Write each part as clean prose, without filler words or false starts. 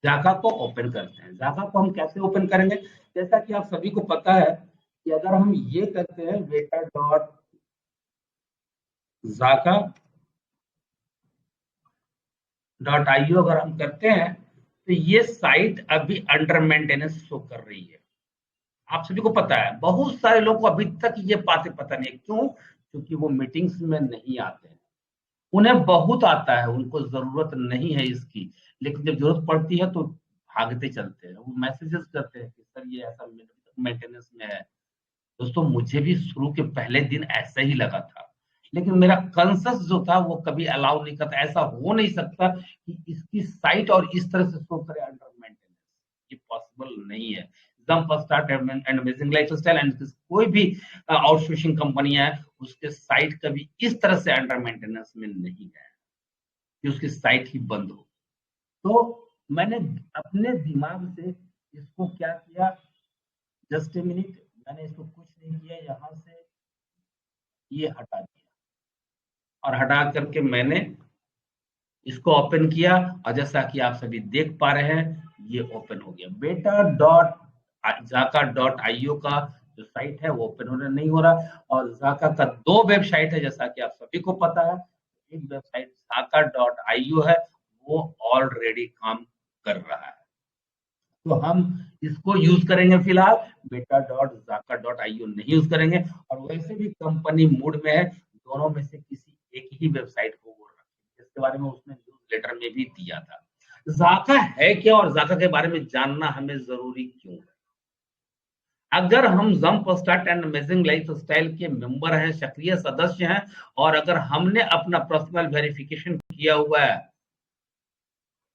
जाका को ओपन करते हैं। जाका को हम कैसे ओपन करेंगे? जैसा कि आप सभी को पता है कि अगर हम ये करते हैं बेटा डॉट जाका डॉट आईओ अगर हम करते हैं तो ये साइट अभी अंडर मेंटेनेंस शो कर रही है। आप सभी को पता है, बहुत सारे लोग को अभी तक ये बातें पता नहीं, क्यों? क्योंकि वो मीटिंग्स में नहीं आते हैं। उन्हें बहुत आता है, उनको जरूरत नहीं है इसकी, लेकिन जब जरूरत पड़ती है तो भागते चलते हैं। वो मैसेजेस करते हैं कि सर ये ऐसा मेंटेनेंस में है। दोस्तों मुझे भी शुरू के पहले दिन ऐसा ही लगा था, लेकिन मेरा कंसस जो था वो कभी अलाउ नहीं करता। ऐसा हो नहीं सकता कि इसकी साइट और इस तरह से शो करे अंडर मेंटेनेंस, ये पॉसिबल नहीं है। Jump start and amazing lifestyle and कोई भी आउटसोर्सिंग कंपनी है, उसके साइट कभी इस तरह से अंडर मेंटेनेंस में नहीं है कि उसकी साइट ही बंद हो। तो मैंने अपने दिमाग से इसको क्या किया, जस्ट ए मिनट, मैंने इसको कुछ नहीं किया, यहाँ से ये हटा दिया और हटा करके मैंने इसको ओपन किया, और जैसा कि आप सभी देख पा रहे हैं ये ओपन हो गया। बेटा डॉट जाका डॉट आईओ का जो साइट है वो ओपन होने नहीं हो रहा, और जाका का दो वेबसाइट है जैसा कि आप सभी को पता है। एक वेबसाइट जाका डॉट आईओ है, वो ऑलरेडी काम कर रहा है, तो हम इसको यूज करेंगे फिलहाल। बेटा डॉट जाका डॉट आईओ नहीं यूज करेंगे, और वैसे भी कंपनी मूड में है, दोनों में से किसी एक ही वेबसाइट को वो रखें, जिसके बारे में उसने न्यूज लेटर में भी दिया था। जाका है क्या और जाका के बारे में जानना हमें जरूरी क्यों है? अगर हम jump start and amazing life style के मेंबर हैं, सक्रिय सदस्य हैं, और अगर हमने अपना पर्सनल वेरिफिकेशन किया हुआ है,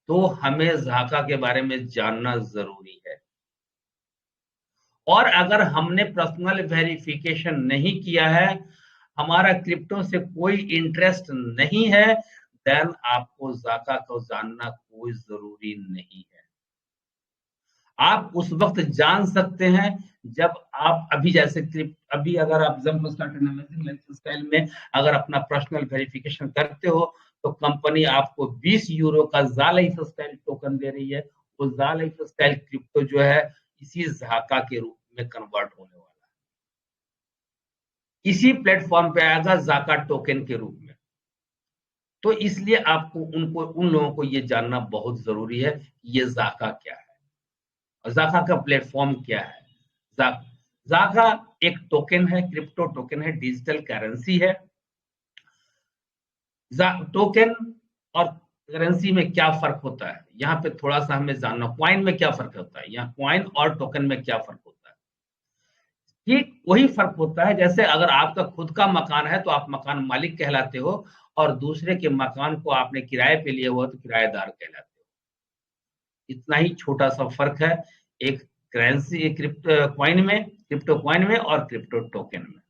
तो हमें जाका के बारे में जानना जरूरी है। और अगर हमने पर्सनल वेरिफिकेशन नहीं किया है, हमारा क्रिप्टो से कोई इंटरेस्ट नहीं है, देन आपको जाका को जानना कोई जरूरी नहीं है। आप उस वक्त जान सकते हैं जब आप अभी जैसे अभी अगर आप jump start and amazing lifestyle में अगर अपना पर्सनल वेरिफिकेशन करते हो, तो कंपनी आपको 20 यूरो का जा लाइफस्टाइल टोकन दे रही है। वो जा लाइफस्टाइल क्रिप्टो जो है इसी जाका के रूप में कन्वर्ट होने वाला है, इसी प्लेटफॉर्म पे आएगा जाका टोकन के रूप में। तो इसलिए आपको उन लोगों को ये जानना बहुत जरूरी है कि ये जाका क्या है और जाका का प्लेटफॉर्म क्या है। जा, जाका एक टोकन है, क्रिप्टो टोकन है, डिजिटल करेंसी है। टोकन और करेंसी में क्या फर्क होता है, यहाँ पे थोड़ा सा हमें जानना। क्वाइन में क्या फर्क होता है, यहाँ क्वाइन और टोकन में क्या फर्क होता है? ठीक वही फर्क होता है, जैसे अगर आपका खुद का मकान है तो आप मकान मालिक कहलाते हो, और दूसरे के मकान को आपने किराए पे लिया हुआ तो किराएदार कहलाते हो। इतना ही छोटा सा फर्क है एक करेंसी क्रिप्टो क्वाइन में और क्रिप्टो टोकन में।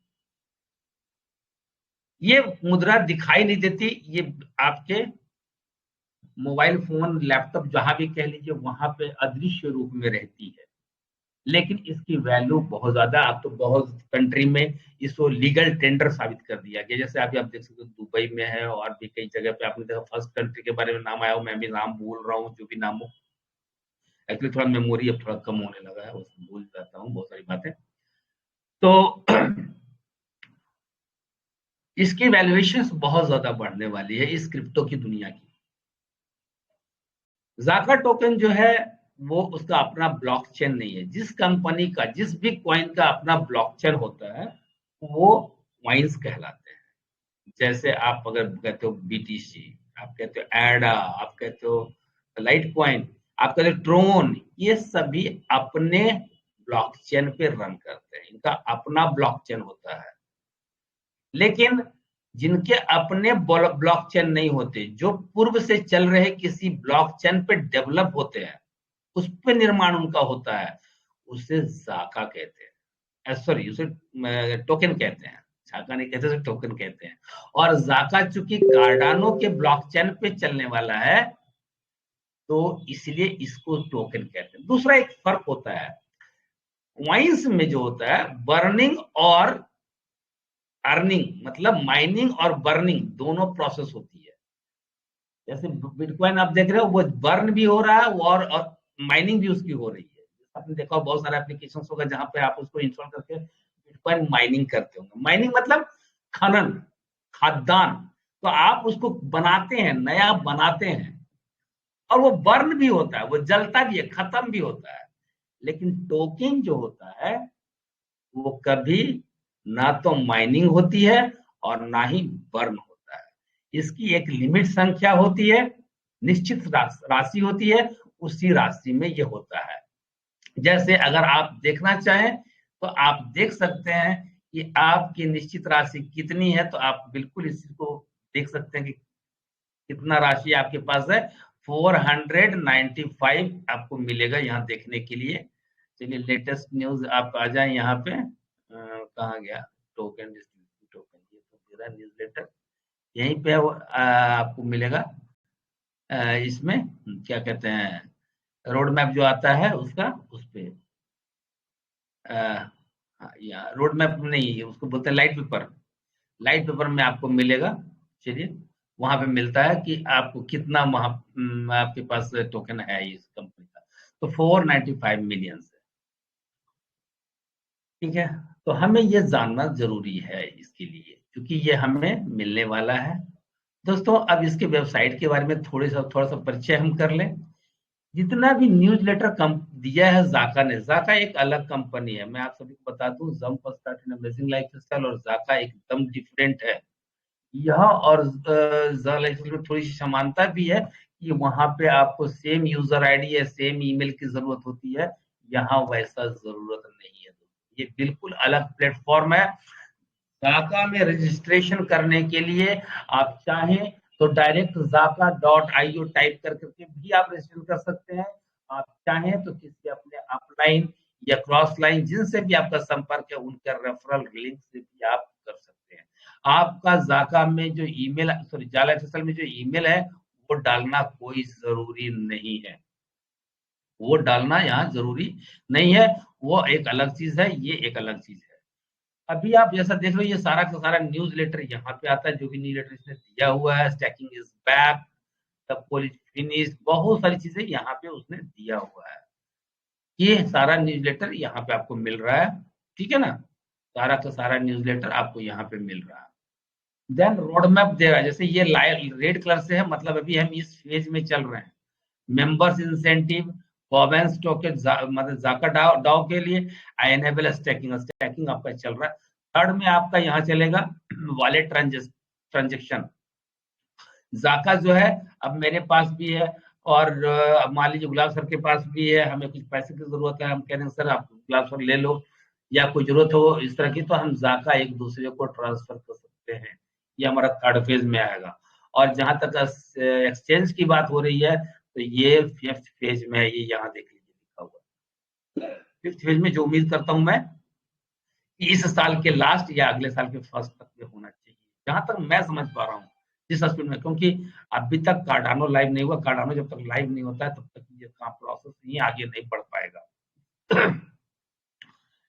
ये मुद्रा दिखाई नहीं देती, ये आपके मोबाइल फोन लैपटॉप जहां भी कह लीजिए वहां पे अदृश्य रूप में रहती है, लेकिन इसकी वैल्यू बहुत ज्यादा। आप तो बहुत कंट्री में इसको लीगल टेंडर साबित कर दिया गया, जैसे अभी आप देख सकते हो दुबई में है और भी कई जगह पे। आपने देखा फर्स्ट कंट्री के बारे में नाम आया हो, मैं भी नाम बोल रहा हूँ जो भी नाम हो, एक्चुअली थोड़ा मेमोरी अब थोड़ा कम होने लगा है, उसको भूल जाता हूँ बहुत सारी बातें। तो इसकी वैल्यूएशन बहुत ज्यादा बढ़ने वाली है इस क्रिप्टो की दुनिया की। जाका टोकन जो है वो उसका अपना ब्लॉकचेन नहीं है। जिस कंपनी का जिस भी कॉइन का अपना ब्लॉकचेन होता है वो कॉइन्स कहलाते हैं। जैसे आप अगर कहते हो बीटीसी, आप कहते हो एडा, आप कहते हो लाइट कॉइन, आप कहते हो ट्रोन, ये सभी अपने ब्लॉकचेन पे रन करते हैं, इनका अपना ब्लॉकचेन होता है। लेकिन जिनके अपने ब्लॉकचेन नहीं होते, जो पूर्व से चल रहे किसी ब्लॉकचेन पे डेवलप होते हैं, उस पे निर्माण उनका होता है, उसे जाका कहते हैं। सॉरी, उसे टोकन कहते हैं। जाका नहीं कहते, उसे टोकन कहते हैं। और जाका चूंकि कार्डानो के ब्लॉकचेन पे चलने वाला है, तो इसलिए इसको टोकन कहते हैं। दूसरा एक फर्क होता है, कॉइन्स में जो होता है बर्निंग और अर्निंग, मतलब माइनिंग और बर्निंग दोनों प्रोसेस होती है। जैसे बिटकॉइन आप देख रहे हो, वो बर्न भी हो रहा है और माइनिंग भी उसकी हो रही है। आपने देखा बहुत सारे एप्लीकेशन होगा जहां पे आप उसको इंस्टॉल करके बिटकॉइन माइनिंग करते होंगे। माइनिंग मतलब खनन, खादान। तो आप उसको बनाते हैं, नया बनाते हैं, और वो बर्न भी होता है, वो जलता भी है, खत्म भी होता है। लेकिन टोकन जो होता है वो कभी ना तो माइनिंग होती है और ना ही बर्न होता है। इसकी एक लिमिट संख्या होती है, निश्चित राशि होती है, उसी राशि में ये होता है। जैसे अगर आप देखना चाहें तो आप देख सकते हैं कि आपकी निश्चित राशि कितनी है, तो आप बिल्कुल इसको देख सकते हैं कि कितना राशि आपके पास है। 495 आपको मिलेगा यहाँ देखने के लिए। चलिए लेटेस्ट न्यूज आप आ जाए यहाँ पे, कहाँ गया टोकन डिस्ट्रीब्यूशन टोकन, ये तो मेरा न्यूज लेटर यहीं पे आपको मिलेगा। इसमें क्या कहते हैं, रोड मैप जो आता है उसका, उस पे यहाँ रोड मैप नहीं है, उसको बोलते हैं लाइट पेपर। लाइट पेपर में आपको मिलेगा। चलिए वहां पे मिलता है कि आपको कितना वहां आपके पास टोकन है इस कंपनी का। तो 495 मिलियन है। ठीक है, तो हमें ये जानना जरूरी है इसके लिए, क्योंकि ये हमें मिलने वाला है। दोस्तों अब इसके वेबसाइट के बारे में थोड़ा सा परिचय हम कर लें। जितना भी न्यूज़लेटर कम दिया है जाका ने, जाका एक अलग कंपनी है। मैं आप सभी को बता दूं, jump start in amazing lifestyle और जाका एकदम डिफरेंट है। यह और लाइफस्टाइल में थोड़ी सी समानता भी है कि वहां पे आपको सेम यूजर आईडी या सेम ईमेल की जरूरत होती है, यहाँ वैसा जरूरत नहीं है। ये बिल्कुल अलग प्लेटफॉर्म है। जाका में रजिस्ट्रेशन करने के लिए आप चाहें तो डायरेक्ट जाका.io टाइप कर करके भी आप रजिस्टर कर सकते हैं। आप चाहें तो किसी अपने अपलाइन या क्रॉस लाइन जिनसे भी आपका संपर्क है उनका रेफरल लिंक से भी आप कर सकते हैं। आपका जाका में जो ईमेल, सॉरी जाला एसएसएल में जो ईमेल है वो डालना कोई जरूरी नहीं है, वो डालना यहाँ जरूरी नहीं है। वो एक अलग चीज है, ये एक अलग चीज है। अभी आप जैसा देख रहे हो, ये सारा का सारा न्यूज लेटर यहाँ पे आता है, जो भी न्यूज लेटर इसने दिया हुआ है। Staking is back, the poll is finish, बहुत सारी चीजें यहाँ पे उसने दिया हुआ है। ये सारा न्यूज लेटर यहाँ पे आपको मिल रहा है। ठीक है ना, सारा का सारा न्यूज लेटर आपको यहाँ पे मिल रहा है। देन रोड मैप दे रहा है, जैसे ये लाइट रेड कलर से है, मतलब अभी हम इस फेज में चल रहे हैं। मेंबर्स इंसेंटिव, फॉर्बेंस टोकन, मतलब जाका डाउ डाउ के लिए एनेबल स्टैकिंग, स्टैकिंग आपका चल रहा है। थर्ड में आपका यहाँ चलेगा वॉलेट ट्रांजेक्शन। जाका जो है अब मेरे पास भी है, और मान लीजिए गुलाब सर के पास भी है, हमें कुछ पैसे की जरूरत है, हम कह रहे हैं सर आप गुलाब सर ले लो, या कोई जरूरत हो इस तरह की, तो हम जाका एक दूसरे को ट्रांसफर कर सकते हैं। ये हमारा थर्ड फेज में आएगा। और जहां तक एक्सचेंज की बात हो रही है, तो ये फिफ्थ फेज में है, ये यहाँ देख लीजिए लिखा हुआ। फिफ्थ फेज में जो उम्मीद करता हूं मैं कि इस साल के लास्ट या अगले साल के फर्स्ट तक में होना चाहिए, जहां तक मैं समझ पा रहा हूँ जिस स्पीड में। क्योंकि अभी तक कार्डानो लाइव नहीं हुआ, कार्डानो जब तक लाइव नहीं होता है तब तक ये काम प्रोसेस नहीं आगे नहीं बढ़ पाएगा।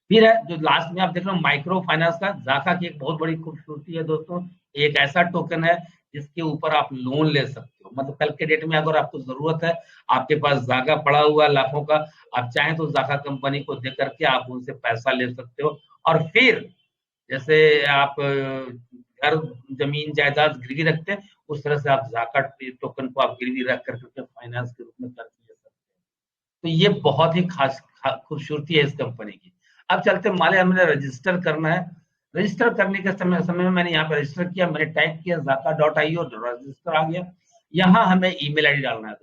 फिर है जो लास्ट में आप देख रहे हो माइक्रो फाइनेंस का, जाका की एक बहुत बड़ी खूबसूरती है दोस्तों, एक ऐसा टोकन है जिसके ऊपर आप लोन ले सकते हो। मतलब कल के डेट में अगर आपको जरूरत है, आपके पास जाका पड़ा हुआ है लाखों का, आप चाहें तो जाका कंपनी को दे करके आप उनसे पैसा ले सकते हो। और फिर जैसे आप घर जमीन जायदाद गिरवी रखते हैं, उस तरह से आप जाका टोकन को आप गिरवी रख करके फाइनेंस के रूप में कर्ज ले सकते हैं। तो ये बहुत ही खास खूबसूरती है इस कंपनी की। अब चलते माले हमने रजिस्टर करना है। रजिस्टर करने के समय में मैंने यहाँ पे रजिस्टर किया, मैंने टाइप किया जाका.io, रजिस्टर आ गया। यहाँ हमें ईमेल आईडी डालना है।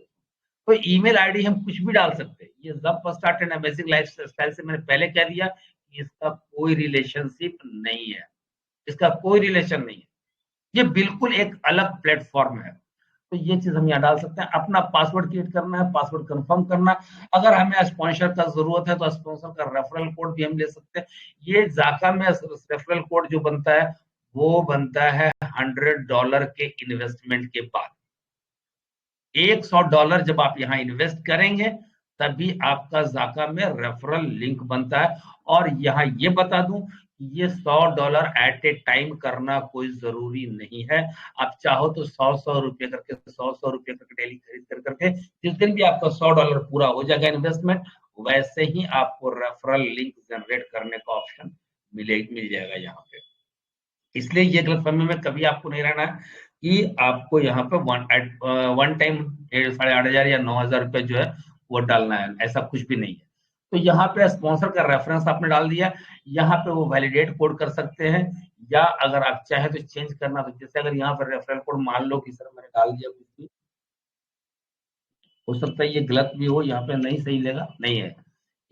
तो ईमेल आईडी हम कुछ भी डाल सकते हैं। ये जब स्टार्ट एंड अमेजिंग लाइफस्टाइल से मैंने पहले कह दिया कि इसका कोई रिलेशनशिप नहीं है, इसका कोई रिलेशन नहीं है। ये बिल्कुल एक अलग प्लेटफॉर्म है। तो ये चीज हम यहाँ डाल सकते हैं। अपना पासवर्ड क्रिएट करना है, पासवर्ड कंफर्म करना। अगर हमें स्पॉन्सर का जरूरत है तो स्पॉन्सर का रेफरल कोड भी हम ले सकते हैं। ये जाका में रेफरल कोड जो बनता है वो बनता है $100 के इन्वेस्टमेंट के बाद। $100 जब आप यहाँ इन्वेस्ट करेंगे तभी आपका जाका में रेफरल लिंक बनता है। और यहाँ ये बता दूं, ये $100 एट ए टाइम करना कोई जरूरी नहीं है। आप चाहो तो 100 रुपये करके 100 रुपये करके डेली खरीद कर करके जिस दिन भी आपका $100 पूरा हो जाएगा इन्वेस्टमेंट, वैसे ही आपको रेफरल लिंक जनरेट करने का ऑप्शन मिल जाएगा यहाँ पे। इसलिए ये गलतफहमी में कभी आपको नहीं रहना है कि आपको यहाँ पे वन टाइम 8,500 या 9,000 रुपये जो है वो डालना है, ऐसा कुछ भी नहीं है। तो यहाँ पे स्पॉन्सर का रेफरेंस आपने डाल दिया, यहाँ पे वो वैलिडेट कोड कर सकते हैं, या अगर आप चाहे तो चेंज करना, तो जैसे अगर यहाँ पर रेफरल कोड मान लो कि सर मैंने डाल दिया कुछ भी, हो सकता है ये गलत भी हो, यहाँ पे नहीं सही लेगा, नहीं है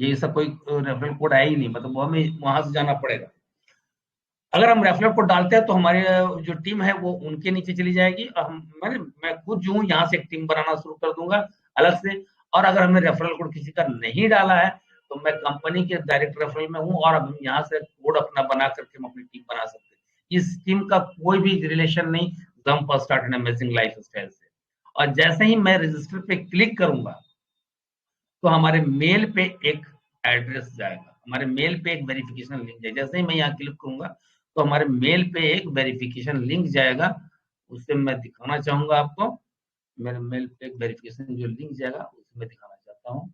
ये सब कोई रेफरल कोड है ही नहीं, मतलब वो हमें वहां से जाना पड़ेगा। अगर हम रेफरल कोड डालते हैं तो हमारी जो टीम है वो उनके नीचे चली जाएगी, और मैं खुद जो हूँ यहाँ से एक टीम बनाना शुरू कर दूंगा अलग से। और अगर हमने रेफरल कोड किसी का नहीं डाला है तो मैं कंपनी के डायरेक्ट रेफरल में हूँ, और अब यहाँ से कोड अपना बना करके हम अपनी टीम बना सकते हैं। इस टीम का कोई भी रिलेशन नहीं गम first start and amazing lifestyle से। और जैसे ही मैं रजिस्टर पे क्लिक करूंगा तो हमारे मेल पे एक एड्रेस जाएगा, हमारे मेल पे एक वेरिफिकेशन लिंक जाएगा। जैसे ही मैं यहाँ क्लिक करूंगा तो हमारे मेल पे एक वेरिफिकेशन लिंक जाएगा, उससे मैं दिखाना चाहूंगा आपको। मेरे मेल पे एक वेरिफिकेशन जो लिंक जाएगा उसे मैं दिखाना चाहता हूँ,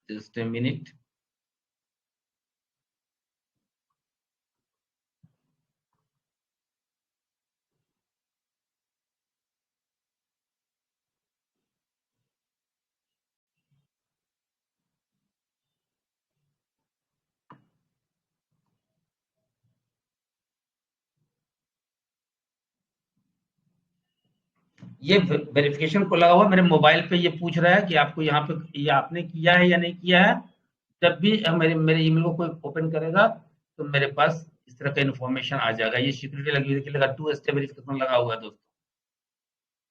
जस्ट ए मिनट। ये वेरिफिकेशन को लगा हुआ मेरे मोबाइल पे, ये पूछ रहा है कि आपको यहाँ पे ये आपने किया है या नहीं किया है। जब भी मेरे मेरे ईमेल को कोई ओपन करेगा तो मेरे पास इस तरह का इन्फॉर्मेशन आ जाएगा। ये सिक्योरिटी लगी हुई लगा, 2 स्टेप वेरिफिकेशन लगा हुआ है दोस्तों,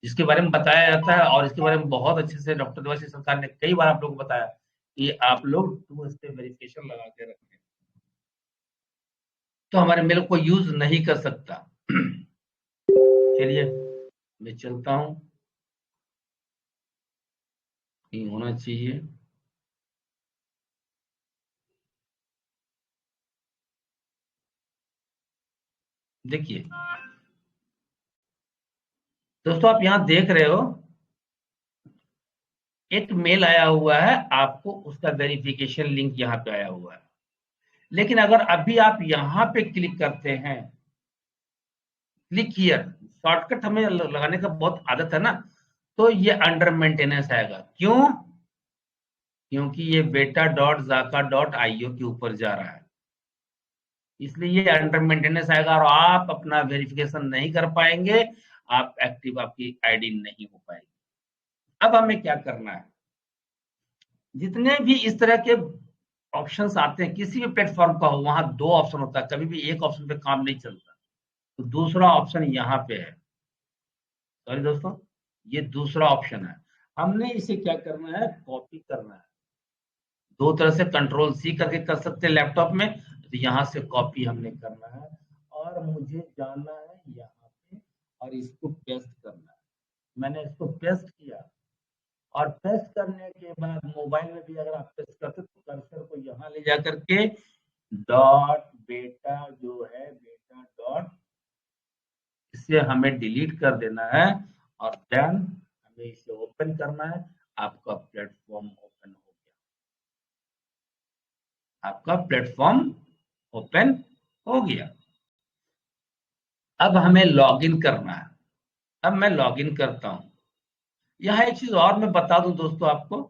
जिसके बारे में बताया जाता है, और इसके बारे में बहुत अच्छे से डॉक्टर देवाशीष सरकार ने कई बार आप लोगों को बताया कि आप लोग 2 स्टेप वेरिफिकेशन लगा के रखें, तो हमारे मेल को यूज नहीं कर सकता। चलिए मैं चलता हूँ, ये होना चाहिए। देखिए दोस्तों, आप यहाँ देख रहे हो एक मेल आया हुआ है आपको, उसका वेरिफिकेशन लिंक यहाँ पे आया हुआ है। लेकिन अगर अभी आप यहाँ पे क्लिक करते हैं, क्लिक हियर, शॉर्टकट हमें लगाने का बहुत आदत है ना, तो ये अंडर मेंटेनेंस आएगा। क्यों? क्योंकि ये बेटा डॉट जाका डॉट आईओ के ऊपर जा रहा है, इसलिए ये अंडर मेंटेनेंस आएगा और आप अपना वेरिफिकेशन नहीं कर पाएंगे, आप एक्टिव आपकी आईडी नहीं हो पाएगी। अब हमें क्या करना है, जितने भी इस तरह के ऑप्शंस आते हैं किसी भी प्लेटफॉर्म का हो, वहां 2 ऑप्शन होता है, कभी भी एक ऑप्शन पे काम नहीं चलता। तो दूसरा ऑप्शन यहाँ पे है, सॉरी दोस्तों, ये दूसरा ऑप्शन है। हमने इसे क्या करना है, कॉपी करना है। 2 तरह से कंट्रोल सी करके कर सकते हैं लैपटॉप में, तो यहाँ से कॉपी हमने करना है, और मुझे जाना है यहाँ पे और इसको पेस्ट करना है। मैंने इसको पेस्ट किया, और पेस्ट करने के बाद मोबाइल में भी अगर आप पेस्ट करते तो कर्सर को यहाँ ले जा करके डॉट बेटा जो है, बेटा डॉट, इसे हमें डिलीट कर देना है, और देन हमें इसे ओपन करना है। आपका प्लेटफॉर्म ओपन हो गया, आपका प्लेटफॉर्म ओपन हो गया। अब हमें लॉगिन करना है। अब मैं लॉगिन करता हूं। यहाँ एक चीज और मैं बता दूं दोस्तों आपको,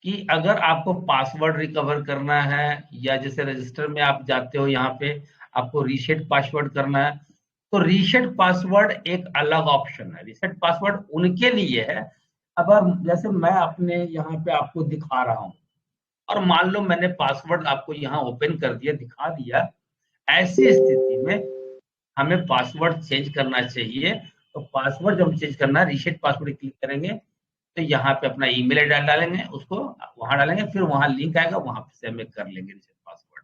कि अगर आपको पासवर्ड रिकवर करना है, या जैसे रजिस्टर में आप जाते हो, यहाँ पे आपको रीसेट पासवर्ड करना है, तो रीसेट पासवर्ड एक अलग ऑप्शन है। रीसेट पासवर्ड उनके लिए है, अगर जैसे मैं अपने यहाँ पे आपको दिखा रहा हूँ, और मान लो मैंने पासवर्ड आपको यहाँ ओपन कर दिया, दिखा दिया, ऐसी स्थिति में हमें पासवर्ड चेंज करना चाहिए। तो पासवर्ड जब चेंज करना है, रीसेट पासवर्ड क्लिक करेंगे, तो यहाँ पे अपना ईमेल एड्रेस डालेंगे, उसको वहां डालेंगे, फिर वहां लिंक आएगा, वहां से हमें कर लेंगे रीसेट पासवर्ड।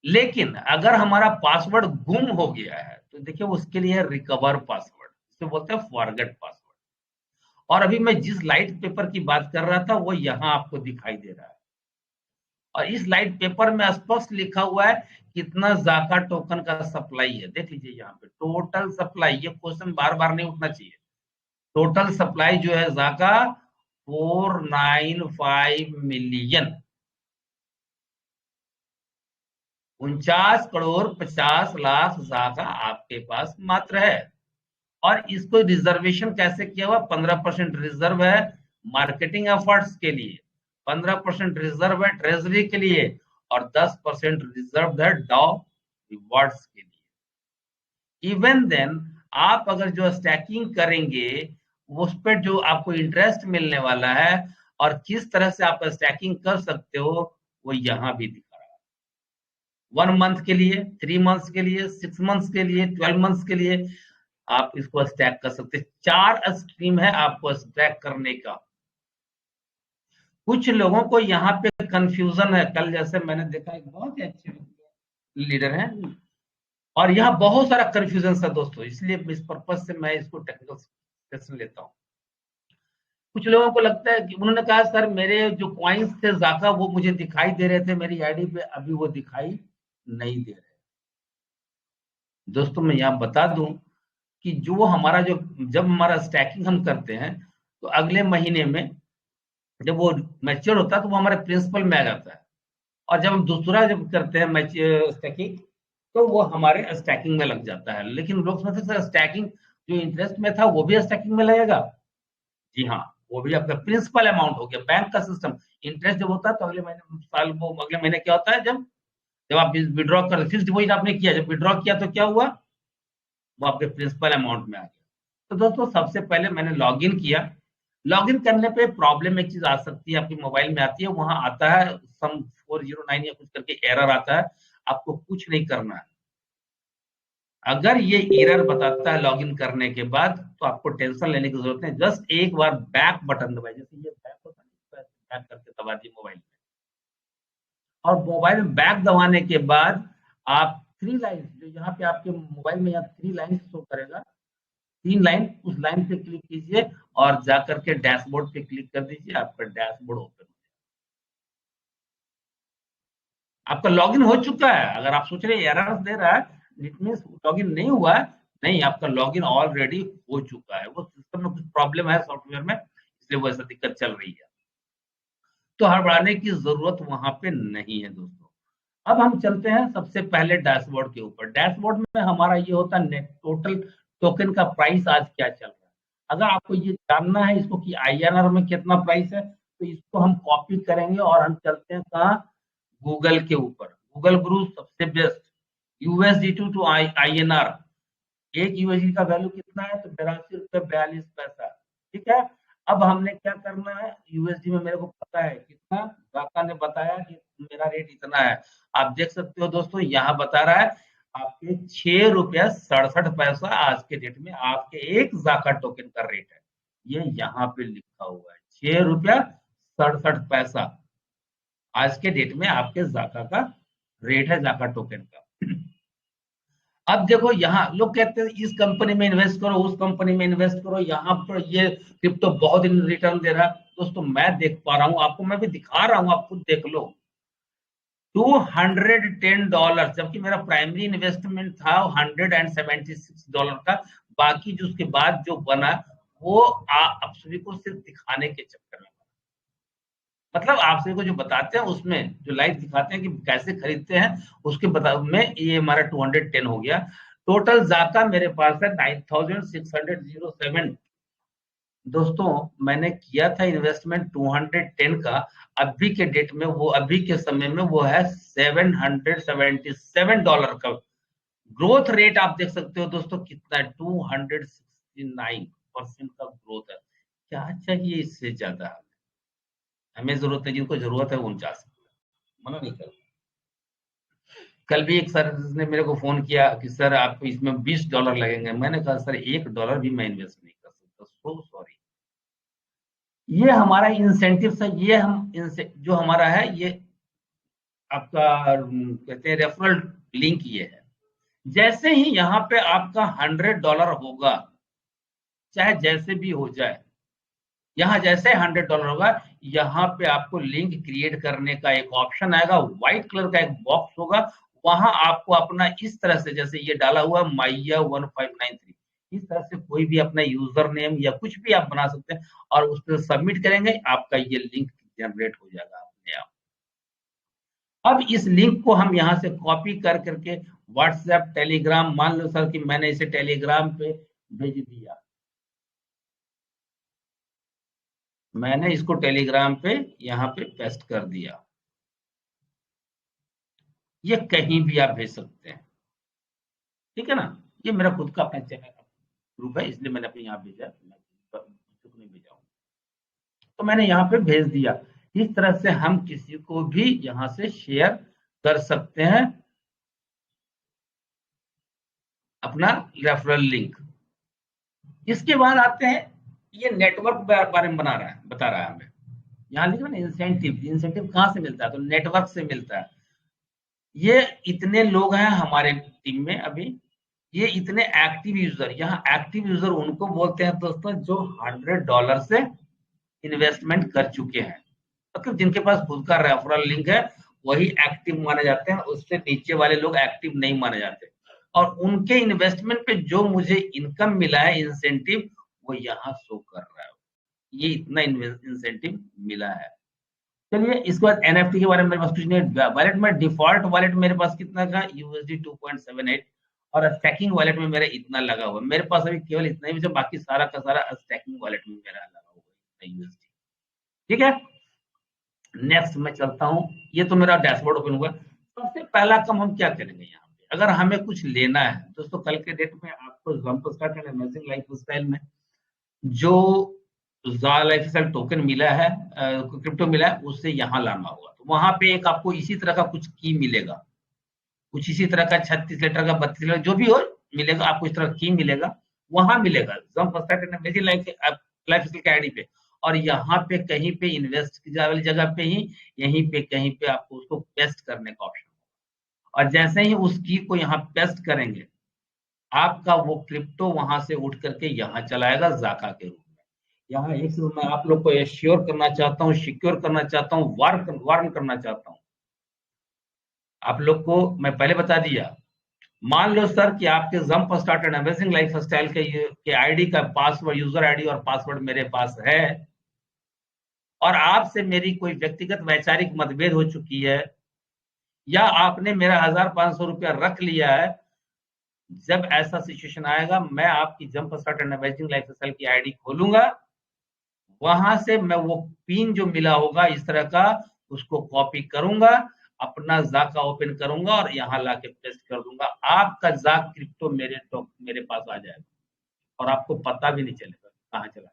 लेकिन अगर हमारा पासवर्ड गुम हो गया है तो देखिए उसके लिए रिकवर पासवर्ड, इसे बोलते हैं फॉरगेट पासवर्ड। और अभी मैं जिस लाइट पेपर की बात कर रहा था वो यहाँ आपको दिखाई दे रहा है। और इस लाइट पेपर में स्पष्ट लिखा हुआ है कितना जाका टोकन का सप्लाई है। देख लीजिए यहाँ पे टोटल सप्लाई, ये क्वेश्चन बार बार नहीं उठना चाहिए। टोटल सप्लाई जो है जाका 495 मिलियन, 49 करोड़ 50 लाख जाका आपके पास मात्र है। और इसको रिजर्वेशन कैसे किया हुआ, 15% रिजर्व है मार्केटिंग एफर्ट्स के लिए, 15% रिजर्व है ट्रेजरी के लिए, और 10% रिजर्व है डॉ रिवॉर्ड्स के लिए। इवन देन आप अगर जो स्टैकिंग करेंगे उस पर जो आपको इंटरेस्ट मिलने वाला है और किस तरह से आप स्टैकिंग कर सकते हो वो यहाँ भी दिखा रहा है। 1 मंथ के लिए, 3 मंथ्स के लिए, 6 मंथ्स के लिए, 12 मंथ्स के लिए आप इसको स्टैक कर सकते हैं। 4 स्ट्रीम है आपको स्टैक करने का। कुछ लोगों को यहाँ पे कंफ्यूजन है, कल जैसे मैंने देखा एक बहुत ही अच्छे लीडर हैं और यहाँ बहुत सारा कंफ्यूजन है दोस्तों, इसलिए इस पर्पज से मैं इसको टेक्निकल सेशन लेता हूँ। कुछ लोगों को लगता है कि उन्होंने कहा सर मेरे जो कॉइन्स थे जाका वो मुझे दिखाई दे रहे थे मेरी आईडी पे, अभी वो दिखाई नहीं दे रहे। दोस्तों मैं यहाँ बता दूं कि जो हमारा जो जब हमारा स्टैकिंग हम करते हैं तो अगले महीने में जब वो मैच्योर होता है तो वो हमारे प्रिंसिपल में आ जाता है, और जब हम दूसरा जब करते हैं स्टैकिंग तो वो हमारे स्टैकिंग में लग जाता है। लेकिन लोग समझते सर स्टैकिंग जो इंटरेस्ट में था वो भी स्टैकिंग में लगेगा। जी हाँ, वो भी आपका प्रिंसिपल अमाउंट हो गया। बैंक का सिस्टम इंटरेस्ट जब होता है तो अगले महीने साल वो अगले महीने क्या होता है, जब जब आप विड्रॉ कर फिक्स डिपॉजिट आपने किया, जब विड्रॉ किया तो क्या हुआ, वो आपके प्रिंसिपल अमाउंट में आ गया। तो दोस्तों सबसे पहले मैंने लॉगिन किया। लॉगिन करने पे प्रॉब्लम एक चीज आ सकती है, आपके मोबाइल में आती है, वहां आता है सम 409 या कुछ करके एरर आता है। आपको कुछ नहीं करना है। अगर ये एरर बताता है लॉगिन करने के बाद तो आपको टेंशन लेने की जरूरत नहीं। जस्ट एक बार बैक बटन दबाइए, जैसे ये बैक होता है बैक करके दबा दिए मोबाइल में, और मोबाइल में बैक दबाने के बाद आप 3 लाइन जो यहाँ पे आपके मोबाइल में यहाँ 3 लाइन शो करेगा, 3 लाइन, उस लाइन पे क्लिक कीजिए और जाकर के डैशबोर्ड पे क्लिक कर दीजिए। आपका डैशबोर्ड ओपन, आपका लॉगिन हो चुका है। अगर आप सोच रहे हैं एरर दे रहा है इट मींस लॉगिन नहीं हुआ है, नहीं, आपका लॉगिन ऑलरेडी हो चुका है। वो सिस्टम में कुछ प्रॉब्लम है सॉफ्टवेयर में, इसलिए वो ऐसा दिक्कत चल रही है। तो हड़बड़ाने की जरूरत वहां पे नहीं है दोस्तों। अब हम चलते हैं सबसे पहले डैशबोर्ड के ऊपर। डैशबोर्ड में हमारा ये होता है नेट टोटल टोकन का प्राइस आज क्या चल रहा है। अगर आपको ये जानना है इसको कि आईएनआर में कितना प्राइस है तो इसको हम कॉपी करेंगे और हम चलते हैं कहाँ, गूगल के ऊपर। गूगल गुरु सबसे बेस्ट। यूएसडी टू आईएनआर, एक यूएसडी का वैल्यू कितना है तो 82 रुपये 42 पैसा। ठीक है, अब हमने क्या करना है, यूएसडी में मेरे को पता है कितना, काका ने बताया कि मेरा रेट इतना है। आप देख सकते हो दोस्तों यहाँ बता रहा है आपके 6 रुपया 67 पैसा आज के डेट में आपके एक जाका टोकन का रेट है। ये यहाँ पे लिखा हुआ है 6 रुपया 67 पैसा आज के डेट में आपके जाका का रेट है, जाका टोकन का। अब देखो यहाँ लोग कहते हैं इस कंपनी में इन्वेस्ट करो, उस कंपनी में इन्वेस्ट करो, यहाँ पर ये क्रिप्टो बहुत रिटर्न दे रहा है। दोस्तों मैं देख पा रहा हूँ आपको, मैं भी दिखा रहा हूँ, आप खुद देख लो। $210, जबकि मेरा प्राइमरी इन्वेस्टमेंट था $176 का। बाकी जो उसके बाद जो बना वो आप सभी को सिर्फ दिखाने के चक्कर में, मतलब आप सभी को जो बताते हैं उसमें जो लाइव दिखाते हैं कि कैसे खरीदते हैं उसके बता में ये हमारा 210 हो गया। टोटल जाका मेरे पास है 9607। दोस्तों मैंने किया था इन्वेस्टमेंट 210 का, अभी के डेट में वो अभी के समय में वो है $777 का। ग्रोथ रेट आप देख सकते हो दोस्तों कितना है, 269% का ग्रोथ है। क्या चाहिए इससे ज्यादा, हमें जरूरत है, जिनको जरूरत है वो जा सकते हैं, मना नहीं कर। कल भी एक सर ने मेरे को फोन किया कि सर आपको इसमें $20 लगेंगे। मैंने कहा सर $1 भी मैं इन्वेस्ट नहीं कर सकता, सो सॉरी। ये हमारा इंसेंटिव है, ये हम जो हमारा है ये आपका कहते हैं रेफरल लिंक ये है। जैसे ही यहाँ पे आपका $100 होगा, चाहे जैसे भी हो जाए, यहाँ जैसे $100 होगा, यहाँ पे आपको लिंक क्रिएट करने का एक ऑप्शन आएगा, व्हाइट कलर का एक बॉक्स होगा, वहां आपको अपना इस तरह से, जैसे ये डाला हुआ माइया 1593, इस तरह से कोई भी अपना यूजर नेम या कुछ भी आप बना सकते हैं और उस पर सबमिट करेंगे, आपका ये लिंक जनरेट हो जाएगा अपने आप। अब इस लिंक को हम यहाँ से कॉपी कर करके व्हाट्सएप, टेलीग्राम, मान लो सर कि मैंने इसे टेलीग्राम पे भेज दिया, मैंने इसको टेलीग्राम पे यहाँ पे पेस्ट कर दिया, ये कहीं भी आप भेज सकते हैं, ठीक है ना। ये मेरा खुद का अपना चैनल ग्रुप है, इसलिए मैंने अपने यहाँ भेजा, नहीं भेजा हूँ, तो मैंने यहाँ पे भेज दिया। इस तरह से हम किसी को भी यहाँ से शेयर कर सकते हैं अपना रेफरल लिंक। इसके बाद आते हैं, ये नेटवर्क बारे में बता रहा है हमें, यहाँ लिखा ना इंसेंटिव, इंसेंटिव कहाँ से मिलता है, तो नेटवर्क से मिलता है। ये इतने लोग हैं हमारे टीम में अभी, ये इतने एक्टिव यूजर, यहाँ एक्टिव यूजर उनको बोलते हैं दोस्तों जो $100 से इन्वेस्टमेंट कर चुके हैं, मतलब जिनके पास खुद का रेफरल लिंक है वही एक्टिव माने जाते हैं, उससे नीचे वाले लोग एक्टिव नहीं माने जाते। और उनके इन्वेस्टमेंट पे जो मुझे इनकम मिला है, इंसेंटिव, वो यहाँ शो कर रहा है, ये इतना इंसेंटिव मिला है। चलिए इसके बाद एनएफटी के बारे में मेरे पास कुछ नहीं, वॉलेट में डिफॉल्ट वॉलेट मेरे पास कितना का USD 2.78 और स्टैकिंग वॉलेट में मेरा इतना लगा हुआ, मेरे पास अभी केवल इतना ही, बाकी सारा का सारा स्टैकिंग वॉलेट में मेरा लगा हुआ है USD, ठीक है। नेक्स्ट मैं चलता हूँ, ये तो मेरा डैशबोर्ड ओपन हुआ। सबसे पहला काम हम क्या करेंगे यहाँ पे, अगर हमें कुछ लेना है दोस्तों, कल के डेट में आपको jump start and amazing lifestyle में जो लाइफस्टाइल टोकन मिला है, क्रिप्टो मिला है, उससे यहाँ लाना होगा, तो वहां पे एक आपको इसी तरह का कुछ की मिलेगा, कुछ इसी तरह का 36 लीटर का 32 लीटर जो भी हो मिलेगा, आपको इस तरह की मिलेगा, वहां मिलेगा jump start and amazing lifestyle के आईडी पे, और यहाँ पे कहीं पे इन्वेस्ट वाली जगह पे ही, यहीं पे कहीं पे आपको उसको पेस्ट करने का ऑप्शन, और जैसे ही उस की को यहाँ पेस्ट करेंगे, आपका वो क्रिप्टो वहां से उठ करके यहाँ चलाएगा जाका के रूप में। यहाँ एक मैं आप लोग को एश्योर करना चाहता हूँ, सिक्योर करना चाहता हूँ, वार्न करना चाहता हूँ आप लोग को। मैं पहले बता दिया, मान लो सर कि आपके jump start and amazing lifestyle के आईडी का पासवर्ड, यूजर आईडी और पासवर्ड मेरे पास है, और आपसे मेरी कोई व्यक्तिगत वैचारिक मतभेद हो चुकी है, या आपने मेरा 1500 रुपया रख लिया है, जब ऐसा सिचुएशन आएगा, मैं आपकी jump start and amazing lifestyle की आईडी खोलूंगा, वहां से मैं वो पिन जो मिला होगा इस तरह का, उसको कॉपी करूंगा, अपना जाका ओपन करूंगा और यहाँ लाके पेस्ट कर दूंगा, आपका जाक क्रिप्टो मेरे पास आ जाएगा और आपको पता भी नहीं चलेगा कहाँ चला।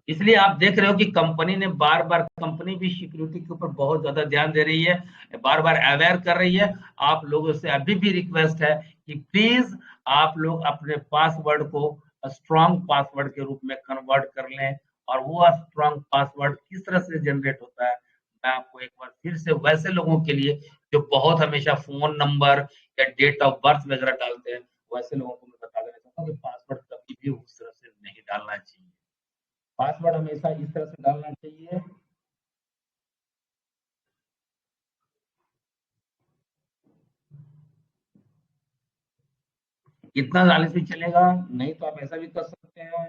इसलिए आप देख रहे हो कि कंपनी ने बार बार, कंपनी भी सिक्योरिटी के ऊपर बहुत ज्यादा ध्यान दे रही है, बार बार अवेयर कर रही है। आप लोगों से अभी भी रिक्वेस्ट है कि प्लीज आप लोग अपने पासवर्ड को स्ट्रॉन्ग पासवर्ड के रूप में कन्वर्ट कर लें, और वो स्ट्रॉन्ग पासवर्ड किस तरह से जनरेट होता है, मैं आपको एक बार फिर से, वैसे लोगों के लिए जो बहुत हमेशा फोन नंबर या डेट ऑफ बर्थ वगैरह डालते हैं, वैसे लोगों को मैं बता देना चाहता हूँ कि पासवर्ड कभी भी उस तरह से नहीं डालना चाहिए, पासवर्ड हमेशा इस तरह से डालना चाहिए। इतना डालने से चलेगा, नहीं तो आप ऐसा भी कर सकते हैं,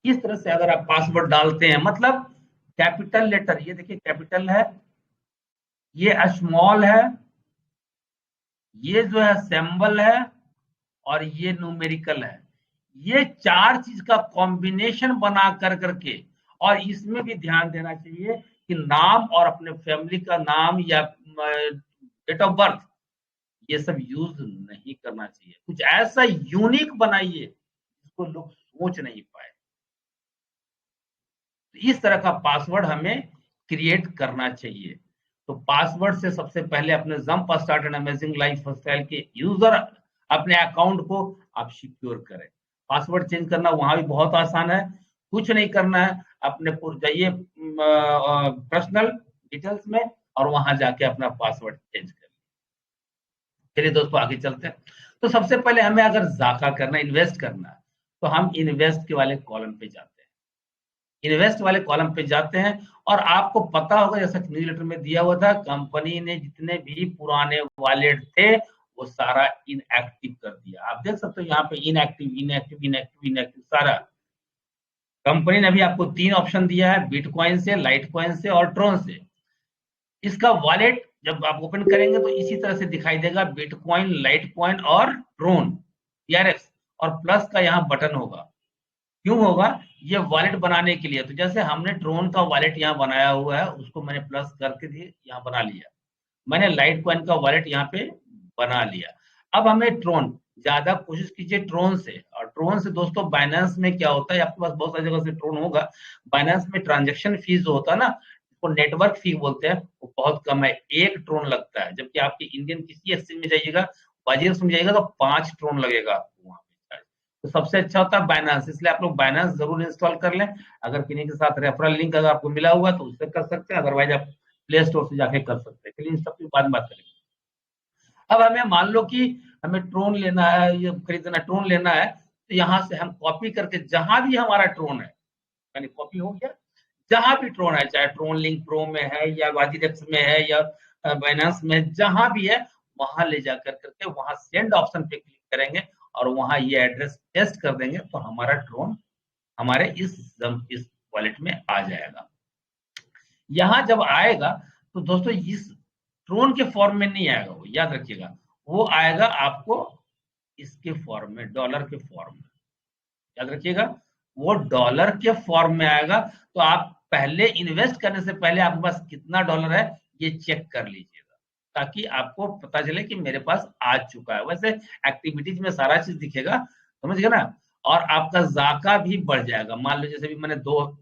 इस तरह से अगर आप पासवर्ड डालते हैं, मतलब कैपिटल लेटर, ये देखिए कैपिटल है, ये स्मॉल है, ये जो है सिंबल है, और ये न्यूमेरिकल है, ये चार चीज का कॉम्बिनेशन बना कर करके, और इसमें भी ध्यान देना चाहिए कि नाम और अपने फैमिली का नाम या डेट ऑफ बर्थ, ये सब यूज नहीं करना चाहिए, कुछ ऐसा यूनिक बनाइए जिसको लोग सोच नहीं पाए। इस तरह का पासवर्ड हमें क्रिएट करना चाहिए। तो पासवर्ड से सबसे पहले अपने jump start and amazing lifestyle के यूजर, अपने अकाउंट को आप सिक्योर करें। पासवर्ड चेंज करना वहां भी बहुत आसान है, कुछ नहीं करना है, अपने जाइए पर्सनल डिटेल्स में और वहां जाके अपना पासवर्ड चेंज कर। चलिए दोस्तों आगे चलते हैं। तो सबसे पहले हमें अगर जाका करना, इन्वेस्ट करना है, तो हम इन्वेस्ट के वाले कॉलम पे जाते हैं। इन्वेस्ट वाले कॉलम पे जाते हैं और आपको पता होगा जैसा न्यूज़ लेटर में दिया हुआ था, कंपनी ने जितने भी पुराने वॉलेट थे वो सारा इनएक्टिव कर दिया। आप देख सकते हो यहाँ पे इनएक्टिव इनएक्टिव इनएक्टिव इनएक्टिव सारा। कंपनी ने अभी आपको 3 ऑप्शन दिया है, बिटकॉइन से, लाइटकॉइन से और ट्रोन से। इसका वॉलेट जब आप ओपन करेंगे तो इसी तरह से दिखाई देगा, बिटकॉइन, लाइटकॉइन और ट्रोन TRX, और प्लस का यहाँ बटन होगा। क्यों होगा? ये वॉलेट बनाने के लिए। तो जैसे हमने ट्रोन का वॉलेट यहाँ बनाया हुआ है, उसको मैंने प्लस करके दिए यहाँ बना लिया। मैंने लाइटकॉइन का वॉलेट यहाँ पे बना लिया। अब हमें ट्रोन, ज्यादा कोशिश कीजिए ट्रोन से। और ट्रोन से दोस्तों बाइनेंस में क्या होता है, आपके पास बहुत सारी जगह से ट्रोन होगा, बाइनेंस में ट्रांजेक्शन फीस जो होता है ना, वो नेटवर्क फी बोलते हैं, वो बहुत कम है, 1 ट्रोन लगता है। जबकि आपकी इंडियन किसी एक्सचेंज में जाइएगा, बाजीएक्स में जाइएगा तो 5 ट्रोन लगेगा आपको वहाँ पे। तो सबसे अच्छा होता है बाइनेंस, इसलिए आप लोग बाइनेंस जरूर इंस्टॉल कर लें। अगर किन्हीं के साथ रेफरल लिंक अगर आपको मिला हुआ तो उससे कर सकते हैं, अदरवाइज आप प्ले स्टोर से जाके कर सकते हैं। चलिए इन सब की बाद में बात करेंगे। अब हमें मान लो कि हमें ट्रोन लेना है, ये खरीदना, ट्रोन लेना है, तो यहाँ से हम कॉपी करके जहां भी हमारा ट्रोन है, यानी कॉपी हो गया, जहां भी ट्रोन है, चाहे ट्रोन लिंक प्रो में है या वाजीडेक्स में है या बाइनेंस में, जहां भी है वहां ले जाकर करके वहां सेंड ऑप्शन पे क्लिक करेंगे और वहां ये एड्रेस पेस्ट कर देंगे तो हमारा ट्रोन हमारे इस वॉलेट में आ जाएगा। यहाँ जब आएगा तो दोस्तों इस ट्रोन के फॉर्म में नहीं आएगा, वो याद रखिएगा, वो आएगा आपको इसके फॉर्म में, डॉलर के फॉर्म में। याद रखिएगा, वो डॉलर के फॉर्म में आएगा। तो आप पहले इन्वेस्ट करने से पहले आपके पास कितना डॉलर है ये चेक कर लीजिएगा, ताकि आपको पता चले कि मेरे पास आ चुका है। वैसे एक्टिविटीज में सारा चीज दिखेगा, समझ गए ना। और आपका जाका भी बढ़ जाएगा। मान लो जैसे भी मैंने $2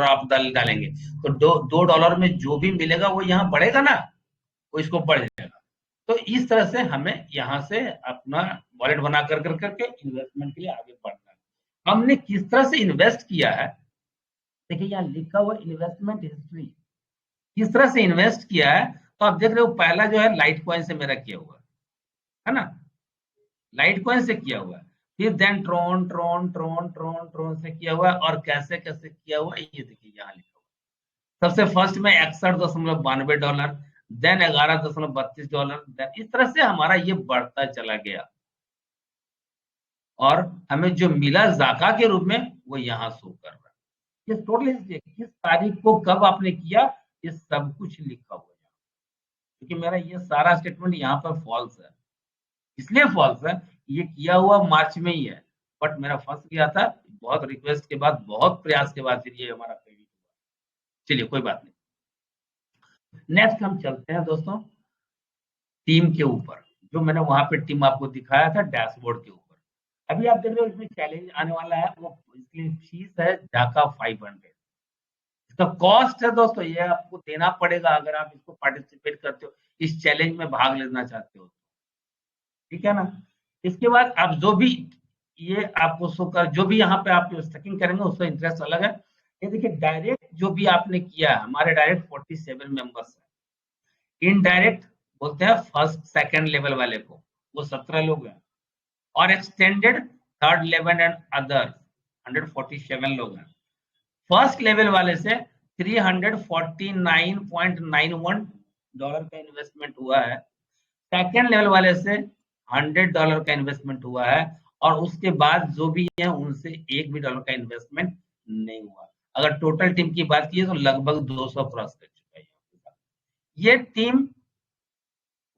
आप डालेंगे तो दो डॉलर में जो भी मिलेगा वो यहाँ बढ़ेगा ना, वो इसको बढ़ जाएगा। तो इस तरह से हमें यहाँ से अपना वॉलेट बना कर करके इन्वेस्टमेंट के लिए आगे बढ़ना है। हमने किस तरह से इन्वेस्ट किया है, देखिए यहाँ लिखा हुआ इन्वेस्टमेंट हिस्ट्री, किस तरह से इन्वेस्ट किया है। तो आप देख रहे हो पहला जो है लाइट कॉइन से मेरा किया हुआ है ना, लाइट कॉइन से किया हुआ है। फिर देन ट्रोन ट्रोन ट्रोन ट्रोन ट्रोन से किया हुआ है। और कैसे कैसे किया हुआ है ये देखिए यहाँ लिखा हुआ है। सबसे फर्स्ट में $61.92, देन $11.32, देन इस तरह से हमारा ये बढ़ता चला गया। और हमें जो मिला जाका के रूप में वो यहाँ शो कर रहा है। ये टोटल किस तारीख को कब आपने किया, ये सब कुछ लिखा हुआ है। क्योंकि मेरा ये सारा स्टेटमेंट यहाँ पर फॉल्स है, इसलिए फॉल्स है, ये किया हुआ मार्च में ही है, बट मेरा फंस गया था। बहुत रिक्वेस्ट के बाद, बहुत प्रयास के बाद फिर ये हमारा क्रेडिट हुआ। चलिए कोई बात नहीं। नेक्स्ट हम चलते हैं दोस्तों टीम के ऊपर, जो मैंने वहां पे टीम आपको दिखाया था डैशबोर्ड के ऊपर। अभी आप देख रहे हो इसमें चैलेंज आने वाला है, वो इसकी फीस है जाका 500। इसका कॉस्ट है दोस्तों, ये आपको देना पड़ेगा अगर आप इसको पार्टिसिपेट करते हो, इस चैलेंज में भाग लेना चाहते हो, ठीक है ना। इसके बाद आप जो भी ये आपको शो कर, जो भी यहाँ पे आप स्टकिंग करेंगे उसका इंटरेस्ट अलग है। ये देखिए डायरेक्ट जो भी आपने किया है, हमारे डायरेक्ट 47 मेंबर्स है। इनडायरेक्ट बोलते हैं फर्स्ट सेकंड लेवल वाले को, वो 17 लोग हैं। और extended third level and other 147 लोग हैं। फर्स्ट लेवल वाले से $349.91 का इन्वेस्टमेंट हुआ है। सेकेंड लेवल वाले से $100 का इन्वेस्टमेंट हुआ है। और उसके बाद जो भी है उनसे $1 भी का इन्वेस्टमेंट नहीं हुआ। अगर टोटल टीम की बात की तो लगभग 200 क्रॉस कर चुका है। ये टीम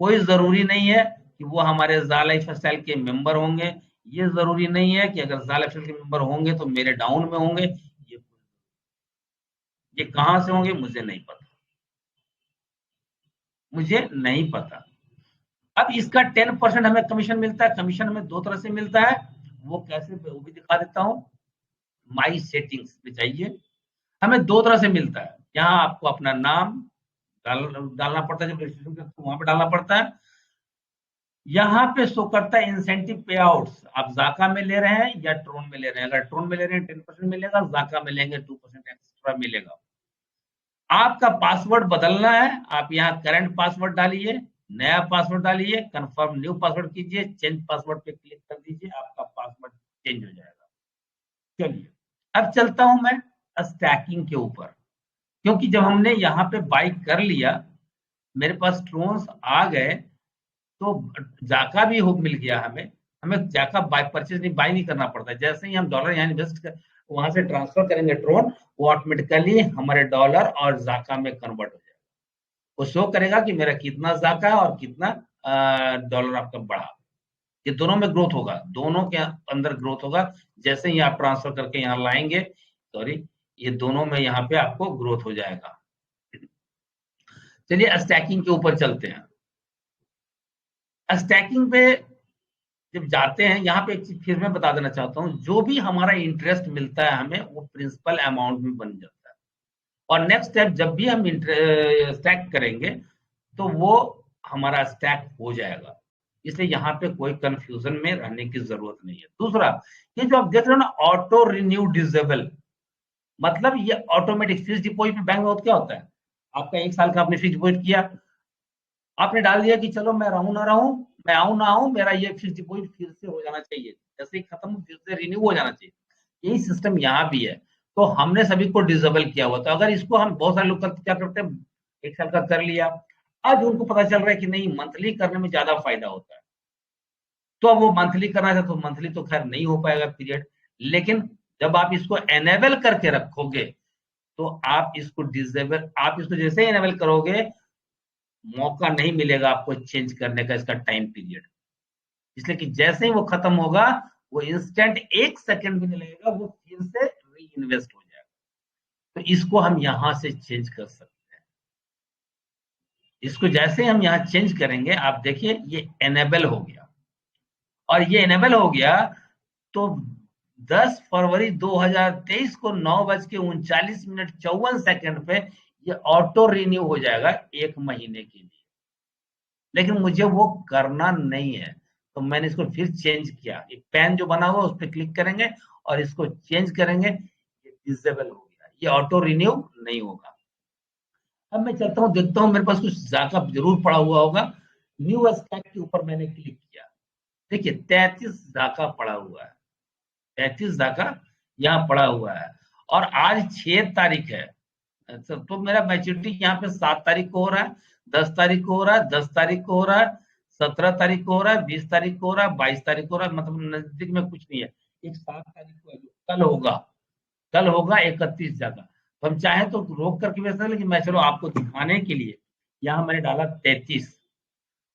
कोई जरूरी नहीं है कि वो हमारे ज़ा लाइफस्टाइल के मेंबर होंगे, ये जरूरी नहीं है कि अगर ज़ा लाइफस्टाइल के मेंबर होंगे तो मेरे डाउन में होंगे। ये कहां से होंगे मुझे नहीं पता, मुझे नहीं पता। अब इसका 10% हमें कमीशन मिलता है। कमीशन हमें 2 तरह से मिलता है, वो कैसे वो भी दिखा देता हूँ। माई सेटिंग्स पे जाइए, हमें 2 तरह से मिलता है। यहाँ आपको अपना नाम डालना पड़ता है, जब रजिस्ट्रेशन करते हैं वहां पे डालना पड़ता है। यहाँ पे शो करता है इंसेंटिव पे आउट्स, आप जाका में ले रहे हैं या ट्रोन में ले रहे हैं। अगर ट्रोन में ले रहे हैं 10% मिलेगा, जाका में लेंगे 2% एक्स्ट्रा मिलेगा। आपका पासवर्ड बदलना है, आप यहाँ करंट पासवर्ड डालिए, नया पासवर्ड डालिए, कंफर्म न्यू पासवर्ड कीजिए, चेंज पासवर्ड पे क्लिक कर दीजिए, आपका पासवर्ड चेंज हो जाएगा। चलिए अब चलता हूं मैं स्टैकिंग के ऊपर, क्योंकि जब हमने यहाँ पे बाई कर लिया, मेरे पास ट्रोन्स आ गए, तो जाका भी हो मिल गया हमें। हमें जाका बाय परचेज नहीं, बाय नहीं करना पड़ता। जैसे ही हम डॉलर यहाँ इन्वेस्ट कर वहां से ट्रांसफर करेंगे ट्रोन, वो ऑटोमेटिकली हमारे डॉलर और जाका में कन्वर्ट हो जाएगा। वो शो करेगा कि मेरा कितना जाका है और कितना डॉलर आपका बढ़ा। ये दोनों में ग्रोथ होगा, दोनों के अंदर ग्रोथ होगा। जैसे ही आप ट्रांसफर करके यहाँ लाएंगे, सॉरी, ये दोनों में यहाँ पे आपको ग्रोथ हो जाएगा। चलिए स्टैकिंग के ऊपर चलते हैं। स्टैकिंग पे जब जाते हैं, यहाँ पे एक चीज फिर मैं बता देना चाहता हूँ, जो भी हमारा इंटरेस्ट मिलता है हमें, वो प्रिंसिपल अमाउंट में बन जाता है। और नेक्स्ट स्टेप जब भी हम स्टैक करेंगे, तो वो हमारा स्टैक हो जाएगा। इसलिए यहाँ पे कोई कंफ्यूजन में रहने की जरूरत नहीं है। दूसरा, ये जो आप देख रहे हो ना, ऑटो रिन्यू डिसेबल, मतलब ये ऑटोमेटिक फिक्स डिपॉजिट में बैंक में क्या होता है, आपका 1 साल का आपने फिक्स डिपॉजिट किया, आपने डाल दिया कि चलो मैं रहूं ना रहूं, मैं आऊं ना आऊं, मेरा ये फिक्स डिपॉजिट फिर से हो जाना चाहिए, जैसे ही खत्म फिर से रिन्यू हो जाना चाहिए। यही सिस्टम यहाँ भी है। तो हमने सभी को डिसेबल किया हुआ, तो अगर इसको हम, बहुत सारे लोग क्या करते हैं, 1 साल का कर लिया, आज उनको पता चल रहा है कि नहीं, मंथली करने में ज्यादा फायदा होता है, तो अब वो मंथली करना चाहते, तो मंथली तो खैर नहीं हो पाएगा पीरियड। लेकिन जब आप इसको एनेबल करके रखोगे, तो आप इसको डिसेबल, आप इसको जैसे एनेबल करोगे, मौका नहीं मिलेगा आपको चेंज करने का इसका टाइम पीरियड। इसलिए कि जैसे ही वो खत्म होगा, वो इंस्टेंट 1 सेकंड भी नहीं लगेगा, वो फिर से री इन्वेस्ट हो जाएगा। तो इसको हम यहां से चेंज कर सकते हैं। इसको जैसे हम यहाँ चेंज करेंगे, आप देखिए ये एनेबल हो गया, और ये एनेबल हो गया, तो 10 फरवरी 2023 को 9:39 पे ये ऑटो रिन्यू हो जाएगा 1 महीने के लिए। लेकिन मुझे वो करना नहीं है, तो मैंने इसको फिर चेंज किया। एक पैन जो बना हुआ उस पर क्लिक करेंगे और इसको चेंज करेंगे, ये डिसेबल हो गया, ये ऑटो रिन्यू नहीं होगा। अब मैं चलता हूँ, देखता हूँ, मेरे पास कुछ जाका जरूर पड़ा हुआ होगा। न्यू स्टैक के ऊपर मैंने क्लिक किया, देखिए 33 जाका पड़ा हुआ है, 33 जाका यहाँ पड़ा हुआ है, और आज 6 तारीख है। अच्छा, तो मेरा मैच्योरिटी यहाँ पे 7 तारीख को हो रहा है, 10 तारीख को हो रहा है, 10 तारीख को हो रहा है, 17 तारीख को हो रहा है, 20 तारीख को हो रहा है, 22 तारीख को हो रहा है, मतलब नजदीक में कुछ नहीं है। एक 7 तारीख को कल होगा, कल होगा 31 जगह। तो हम चाहे तो रोक करके भी, लेकिन मैं चलो आपको दिखाने के लिए यहाँ मैंने डाला 33,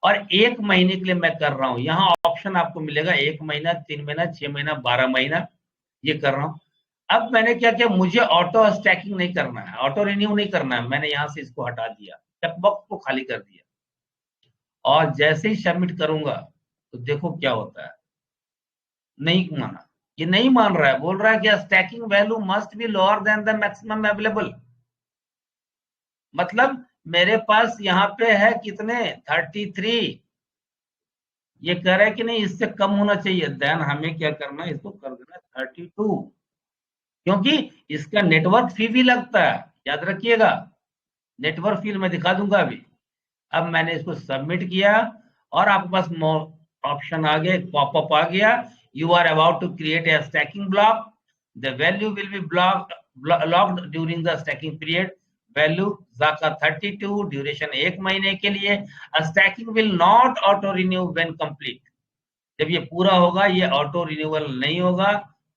और 1 महीने के लिए मैं कर रहा हूँ। यहाँ ऑप्शन आपको मिलेगा 1 महीना, 3 महीना, 6 महीना, 12 महीना, ये कर रहा हूँ। अब मैंने क्या किया, मुझे ऑटो स्टैकिंग नहीं करना है, ऑटो रिन्यू नहीं करना है, मैंने यहाँ से इसको हटा दिया, चेकबॉक्स को खाली कर दिया, और जैसे ही सबमिट करूंगा, तो देखो क्या होता है। नहीं माना, ये नहीं मान रहा है, बोल रहा है कि stacking value must be lower than the maximum available. मतलब मेरे पास यहाँ पे है कितने, 33, ये कह रहा है कि नहीं इससे कम होना चाहिए। देन हमें क्या करना है, इसको कर देना 32, क्योंकि इसका नेटवर्क फी भी लगता है, याद रखिएगा। नेटवर्क फी मैं दिखा दूंगा अभी। अब मैंने इसको सबमिट किया, और आपके पास ऑप्शन आ गया, पॉपअप आ गया, you are about to create a staking block, the value will be locked during the staking period, value जाका 32, ड्यूरेशन 1 महीने के लिए, staking will not auto renew when complete. जब ये पूरा होगा, ये ऑटो रिन्यूअल नहीं होगा,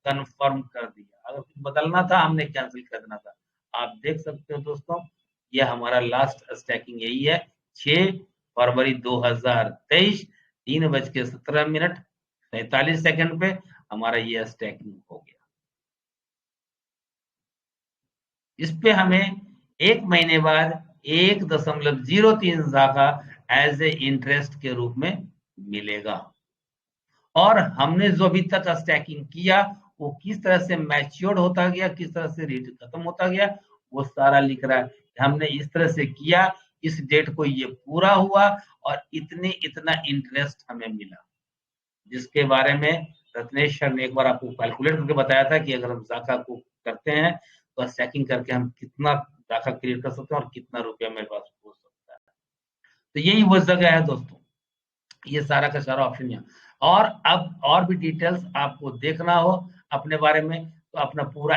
कंफर्म कर दिया। अगर कुछ बदलना था, हमने कैंसिल कर देना था। आप देख सकते हो दोस्तों, ये हमारा लास्ट स्टैकिंग यही है, 6 फरवरी 2023, 3:17 पे हमारा ये स्टैकिंग हो गया। इस पे हमें 1 महीने बाद 1.03 जाका एज ए इंटरेस्ट के रूप में मिलेगा। और हमने जो अभी तक स्टैकिंग किया, वो किस तरह से मैच्योर्ड होता गया, किस तरह से रेट खत्म होता गया, वो सारा लिख रहा है। हमने इस तरह से किया इस डेट को ये पूरा हुआ और इतना इंटरेस्ट हमें मिला, जिसके बारे में रत्नेश सर ने एक बार आपको कैलकुलेट करके बताया था कि अगर हम जाका को करते हैं तो स्टैकिंग करके हम कितना जाका क्रिएट कर सकते हैं और कितना रुपया मेरे पास हो सकता है। तो यही वो जगह है दोस्तों, ये सारा का सारा ऑप्शन यहाँ। और अब और भी डिटेल्स आपको देखना हो अपने बारे में तो अपना पूरा